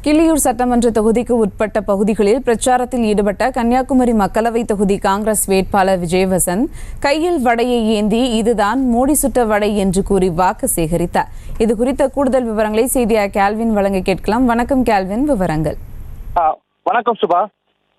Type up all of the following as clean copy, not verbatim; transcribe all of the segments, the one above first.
கிள்ளியூர் சட்டமன்ற தொகுதிக்கு உட்பட்ட பகுதிகளில் பிரச்சாரத்தில் ஈடுபட்ட கன்னியாகுமரி மக்களவை தொகுதி காங்கிரஸ் வேட்பாளர் விஜயவசந்த் கையில் வடையை ஏந்தி இதுதான் மோடி சுட்ட வடை என்று கூறி வாக்கு சேகரித்தார். இது குறித்த கூடுதல் விவரங்களை செய்தியாளர் கேல்வின் வழங்க கேட்கலாம். வணக்கம் கேல்வின், விவரங்கள். வணக்கம் சுபா.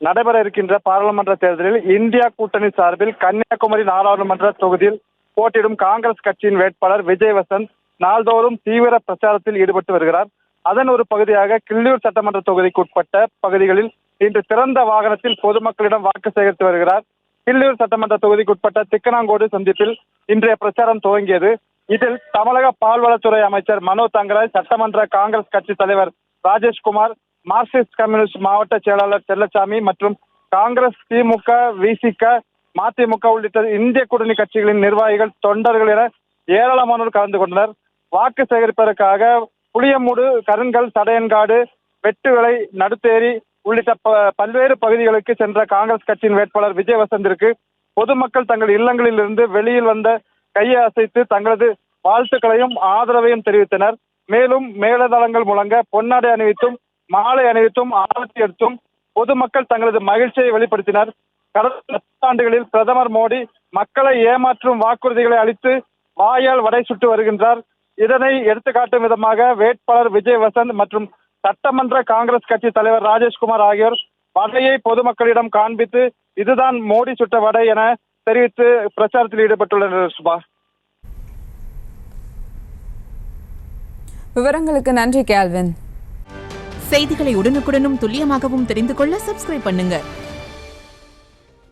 நடைபெற இருக்கின்ற பாராளுமன்ற தேர்தலில் இந்தியா கூட்டணி சார்பில் கன்னியாகுமரி நாடாளுமன்ற தொகுதியில் போட்டியிடும் காங்கிரஸ் கட்சியின் வேட்பாளர் விஜயவசந்த் நாள்தோறும் தீவிர பிரச்சாரத்தில் ஈடுபட்டு வருகிறார். அதன் ஒரு பகுதியாக கிள்ளியூர் சட்டமன்ற தொகுதிக்கு உட்பட்ட பகுதிகளில் இன்று திறந்த வாகனத்தில் பொதுமக்களிடம் வாக்கு சேகரித்து வருகிறார். கிள்ளியூர் சட்டமன்ற தொகுதிக்கு உட்பட்ட திக்கனாங்கோடு சந்திப்பில் இன்றைய பிரச்சாரம் துவங்கியது. இதில் தமிழக பால்வளத்துறை அமைச்சர் மனோ தங்கராஜ், சட்டமன்ற காங்கிரஸ் கட்சி தலைவர் ராஜேஷ்குமார், மார்க்சிஸ்ட் கம்யூனிஸ்ட் மாவட்ட செயலாளர் செல்லசாமி மற்றும் காங்கிரஸ், திமுக, விசிக, மதிமுக உள்ளிட்ட இந்திய கூட்டணி கட்சிகளின் நிர்வாகிகள், தொண்டர்கள் என ஏராளமானோர் கலந்து கொண்டனர். வாக்கு சேகரிப்பதற்காக புளியமூடு, கருங்கல், சடையன்காடு, வெட்டுவிளை, நடுத்தேரி உள்ளிட்ட பல்வேறு பகுதிகளுக்கு சென்ற காங்கிரஸ் கட்சியின் வேட்பாளர் விஜயவசந்திற்கு பொதுமக்கள் தங்கள் இல்லங்களில் இருந்து வெளியில் வந்த கையை அசைத்து தங்களது வாழ்த்துக்களையும் ஆதரவையும் தெரிவித்தனர். மேலும் மேலதளங்கள் முழங்க பொன்னாடை அணிவித்தும் மாலை அணிவித்தும் ஆரத்தி எடுத்தும் பொதுமக்கள் தங்களது மகிழ்ச்சியை வெளிப்படுத்தினர். கடந்த 10 ஆண்டுகளில் பிரதமர் மோடி மக்களை ஏமாற்றும் வாக்குறுதிகளை அளித்து வாயால் வடை சுட்டு வருகின்றார். இதனை எடுத்துக்காட்டும் விதமாக வேட்பாளர் விஜயவசந்த் மற்றும் சட்டமன்ற காங்கிரஸ் கட்சி தலைவர் ராஜேஷ்குமார் ஆகியோர் வடையை பொதுமக்களிடம் காண்பித்து இதுதான் மோடி சுட்ட வடை என தெரிவித்து பிரச்சாரத்தில் ஈடுபட்டுள்ளனர். சுபா, விவரங்களுக்கு நன்றி கேல்வின். செய்திகளை உடனுக்குடனும் துல்லியமாகவும் தெரிந்து கொள்ள சப்ஸ்கிரைப் பண்ணுங்க.